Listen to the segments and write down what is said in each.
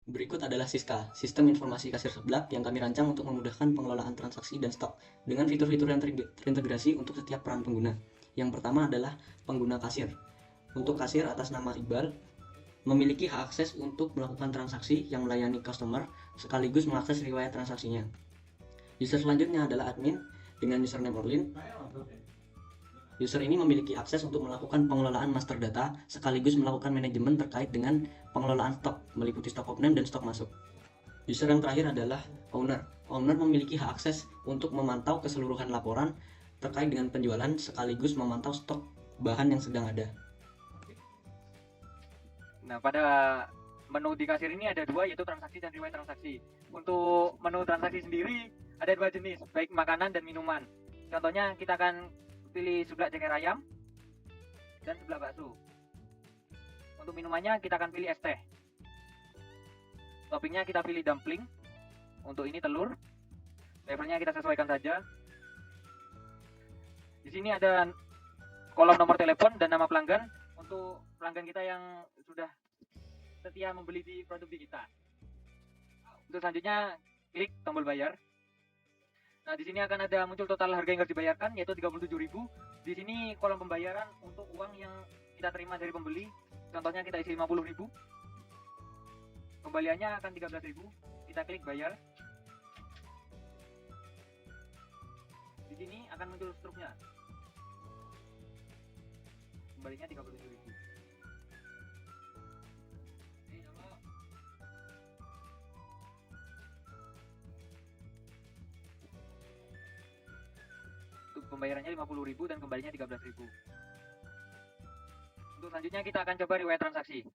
Berikut adalah Siska, sistem informasi kasir seblak yang kami rancang untuk memudahkan pengelolaan transaksi dan stok dengan fitur-fitur yang terintegrasi untuk setiap peran pengguna. Yang pertama adalah pengguna kasir. Untuk kasir atas nama Iqbal, memiliki hak akses untuk melakukan transaksi yang melayani customer sekaligus mengakses riwayat transaksinya. User selanjutnya adalah admin dengan username Orlin. User ini memiliki akses untuk melakukan pengelolaan master data sekaligus melakukan manajemen terkait dengan pengelolaan stok, meliputi stok opening dan stok masuk. User yang terakhir adalah owner. Owner memiliki hak akses untuk memantau keseluruhan laporan terkait dengan penjualan sekaligus memantau stok bahan yang sedang ada. Nah, pada menu di kasir ini ada dua, yaitu transaksi dan riwayat transaksi. Untuk menu transaksi sendiri ada dua jenis, baik makanan dan minuman. Contohnya kita akan pilih seblak ceker ayam dan seblak bakso. Untuk minumannya kita akan pilih es teh. Toppingnya kita pilih dumpling. Untuk ini telur. Levelnya kita sesuaikan saja. Di sini ada kolom nomor telepon dan nama pelanggan untuk pelanggan kita yang sudah setia membeli di produk kita. Untuk selanjutnya klik tombol bayar. Nah, di sini akan ada muncul total harga yang harus dibayarkan, yaitu 37.000. Di sini kolom pembayaran untuk uang yang kita terima dari pembeli. Contohnya kita isi 50.000. Kembaliannya akan 13.000. Kita klik bayar. Di sini akan muncul struknya. Kembalinya 37.000. Pembayarannya 50.000 dan kembalinya 13.000. Untuk selanjutnya kita akan coba riwayat transaksi.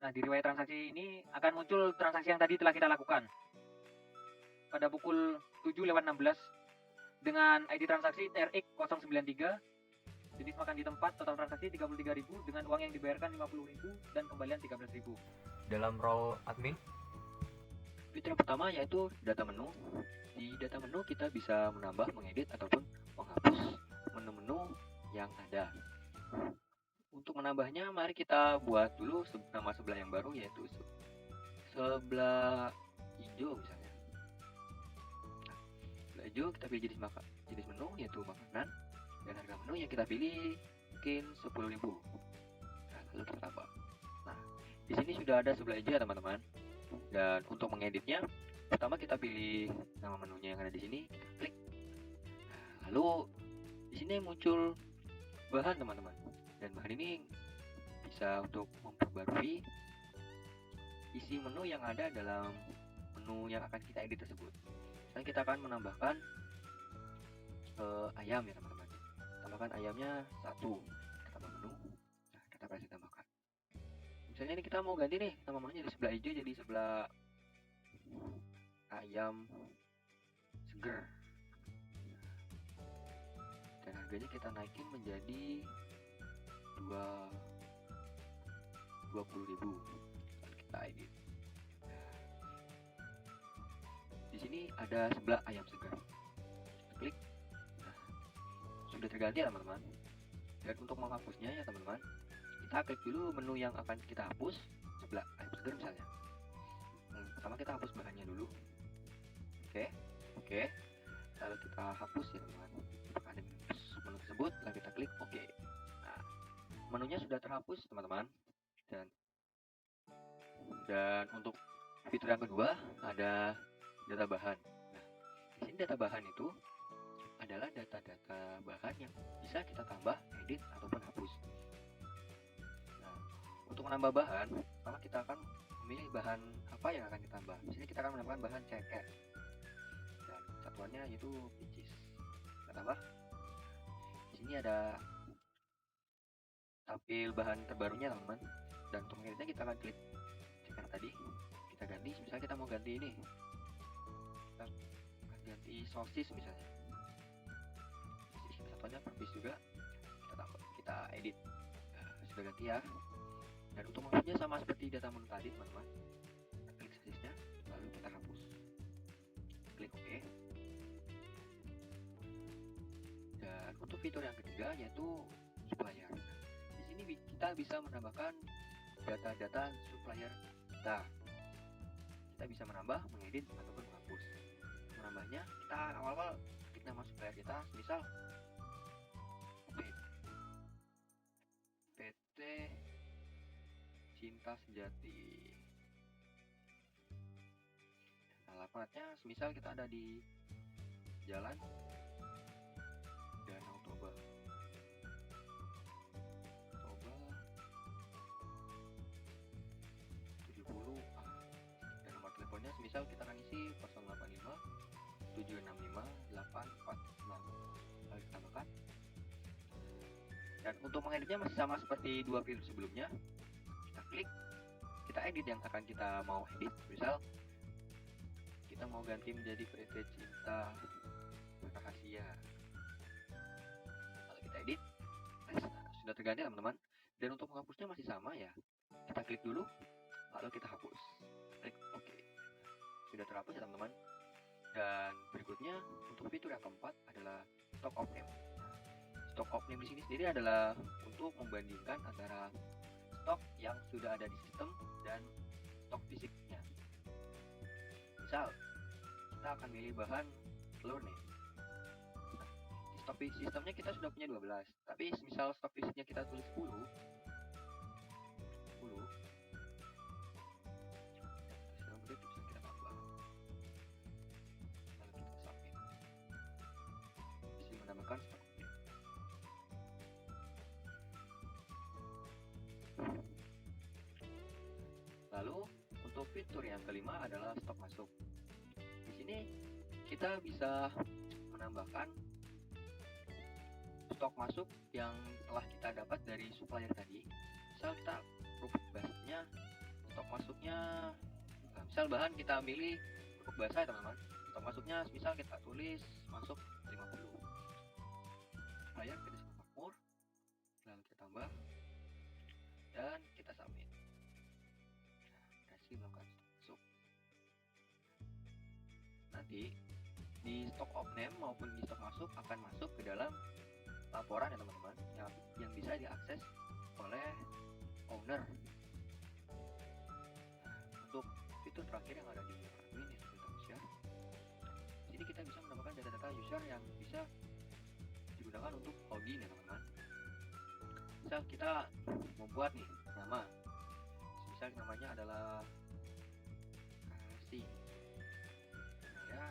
Nah, di riwayat transaksi ini akan muncul transaksi yang tadi telah kita lakukan pada pukul 7:16 dengan ID transaksi TRX093, jenis makan di tempat, total transaksi 33.000 dengan uang yang dibayarkan 50.000 dan kembalian 13.000. Dalam role admin, fitur yang pertama yaitu data menu. Di data menu kita bisa menambah, mengedit, ataupun menghapus menu-menu yang ada. Untuk menambahnya, mari kita buat dulu nama sebelah yang baru, yaitu sebelah hijau misalnya. Nah, sebelah hijau kita pilih jenis menu, yaitu makanan, dan harga menu yang kita pilih mungkin 10.000. Nah, lalu kita tambah. Nah, di sini sudah ada sebelah hijau ya teman-teman. Dan untuk mengeditnya, pertama kita pilih nama menunya yang ada di sini, kita klik. Nah, lalu di sini muncul bahan teman-teman, dan bahan ini bisa untuk memperbarui isi menu yang ada dalam menu yang akan kita edit tersebut. Misalnya kita akan menambahkan ayam ya teman-teman. Tambahkan ayamnya 1. Kita tambah menu. Nah, kita kasih tambahkan. Misalnya ini kita mau ganti nih nama menunya dari sebelah hijau jadi sebelah ayam seger. Dan harganya kita naikin menjadi 20.000. Kita edit. Di sini ada sebelah ayam segar. Klik. Nah, sudah terganti ya teman-teman. Dan untuk menghapusnya ya teman-teman, kita klik dulu menu yang akan kita hapus, sebelah ayam segar misalnya. Pertama kita hapus bahannya dulu. Oke. Lalu kita hapus ya teman-teman. Ada menu tersebut, lalu kita klik oke. Nah, menunya sudah terhapus teman-teman. Dan untuk fitur yang kedua ada data bahan. Nah, di sini data bahan itu adalah data-data bahan yang bisa kita tambah, edit, ataupun hapus. Nah, untuk menambah bahan, pertama kita akan memilih bahan apa yang akan ditambah. Di sini kita akan menambahkan bahan ceker. Dan satuannya yaitu pincis. Kita tambah. Di sini ada tampil bahan terbarunya teman-teman. Dan untuk mengeditnya kita akan klik ceker tadi. Kita ganti, misalnya kita mau ganti ini. Kita akan ganti sosis misalnya. Satuannya per piece juga. Kita tambah, kita edit. Nah, sudah ganti ya. Dan untuk menghapusnya sama seperti data menu tadi teman-teman. Kita klik sosisnya, lalu kita hapus. Klik OK. Dan untuk fitur yang ketiga yaitu supplier. Di sini kita bisa menambahkan data-data supplier kita. kita bisa menambah, mengedit ataupun menghapus. Menambahnya kita awal-awal ketik nama supplier kita, misal PT Cinta Sejati. Nah, alamatnya semisal kita ada di Jalan Danau Toba. Dan nomor teleponnya semisal kita akan isi 085 765 846. Lalu kita tambahkan. Dan untuk mengeditnya masih sama seperti dua fitur sebelumnya. Kita klik, kita edit yang akan kita mau edit. Misal kita mau ganti menjadi PT Cinta Rahasia. Lalu kita edit. Nah, sudah terganti teman-teman. Dan untuk menghapusnya masih sama ya. Kita klik dulu, lalu kita hapus. Klik OK. Sudah terhapus ya teman-teman. Dan berikutnya untuk fitur yang keempat adalah stock of name. Stock of name di sini sendiri adalah untuk membandingkan antara stok yang sudah ada di sistem dan stok fisiknya. Misal kita akan milih bahan telur nih. Nah, di stok sistemnya kita sudah punya 12, tapi misal stok fisiknya kita tulis 10. Kemudian bisa kita tambah. Lalu kita submit. Bisa menambahkan stok. Lalu untuk fitur yang kelima adalah stok masuk. Di sini kita bisa menambahkan stok masuk yang telah kita dapat dari supplier tadi. Misal kita rubuk basahnya, stok masuknya, misal bahan kita milih rubuk basah ya teman-teman. Stok masuknya misal kita tulis masuk 50. Supplier kita sebut makmur, lalu kita tambah dan kita submit. Berhasil melakukan stok masuk. Nanti di stok of name maupun di stok masuk akan masuk ke dalam laporan ya teman-teman, yang bisa diakses oleh owner. Untuk fitur terakhir yang ada di admin itu kita share. Jadi kita bisa menambahkan data-data user yang bisa digunakan untuk login ya teman-teman. Misal kita membuat nih nama, misal namanya adalah Kasih, ya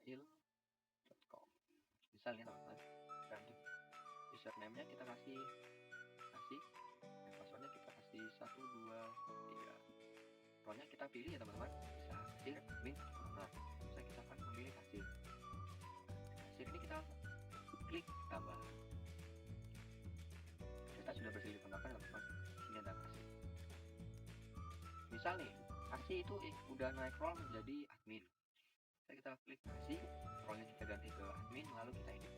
gmail.com misalnya teman-teman. Dan username-nya kita kasih dan passwordnya kita kasih 1 2 3. Role-nya kita pilih ya teman-teman, bisa kasir, admin, owner. Bisa kita akan memilih kasir. Kasir ini kita klik tambah. Kita sudah berhasil ditambahkan teman-teman. Ini ada kasir. Misal nih, kasih itu udah naik role menjadi admin. Kita klik kasih, role-nya kita ganti ke admin, lalu kita edit.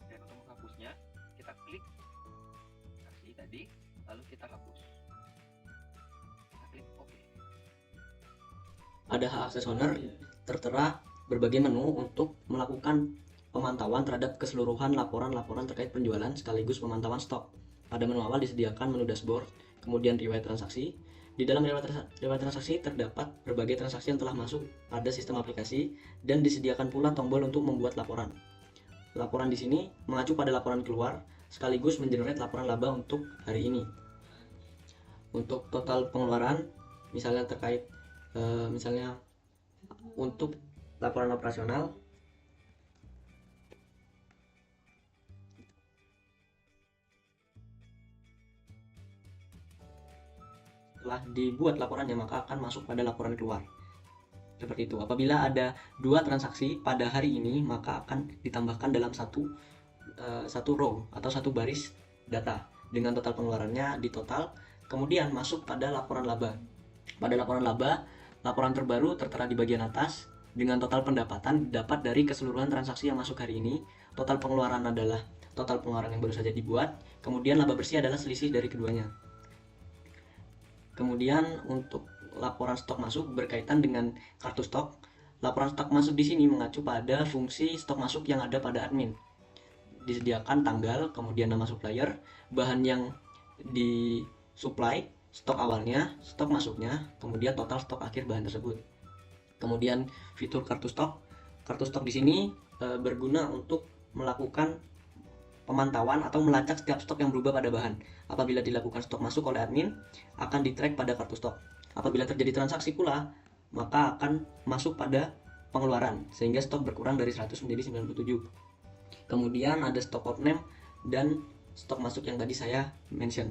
Dan untuk menghapusnya, kita klik kasih tadi, lalu kita hapus. Kita klik OK. Ada hak akses owner, tertera berbagai menu untuk melakukan pemantauan terhadap keseluruhan laporan-laporan terkait penjualan sekaligus pemantauan stok. Pada menu awal disediakan menu dashboard, kemudian riwayat transaksi. Di dalam riwayat transaksi terdapat berbagai transaksi yang telah masuk pada sistem aplikasi dan disediakan pula tombol untuk membuat laporan. Laporan di sini mengacu pada laporan keluar sekaligus mengenerate laporan laba untuk hari ini. Untuk total pengeluaran, misalnya terkait misalnya untuk laporan operasional, setelah dibuat laporannya maka akan masuk pada laporan keluar. Seperti itu. Apabila ada 2 transaksi pada hari ini maka akan ditambahkan dalam satu row atau satu baris data dengan total pengeluarannya di total, kemudian masuk pada laporan laba. Pada laporan laba, laporan terbaru tertera di bagian atas dengan total pendapatan dapat dari keseluruhan transaksi yang masuk hari ini. Total pengeluaran adalah total pengeluaran yang baru saja dibuat, kemudian laba bersih adalah selisih dari keduanya. Kemudian untuk laporan stok masuk berkaitan dengan kartu stok. Laporan stok masuk di sini mengacu pada fungsi stok masuk yang ada pada admin. disediakan tanggal, kemudian nama supplier, bahan yang disuplai, stok awalnya, stok masuknya, kemudian total stok akhir bahan tersebut. Kemudian fitur kartu stok. Kartu stok di sini berguna untuk melakukan pemantauan atau melacak setiap stok yang berubah pada bahan. Apabila dilakukan stok masuk oleh admin, akan di-track pada kartu stok. Apabila terjadi transaksi pula, maka akan masuk pada pengeluaran, sehingga stok berkurang dari 100 menjadi 97. Kemudian ada stok out name dan stok masuk yang tadi saya mention.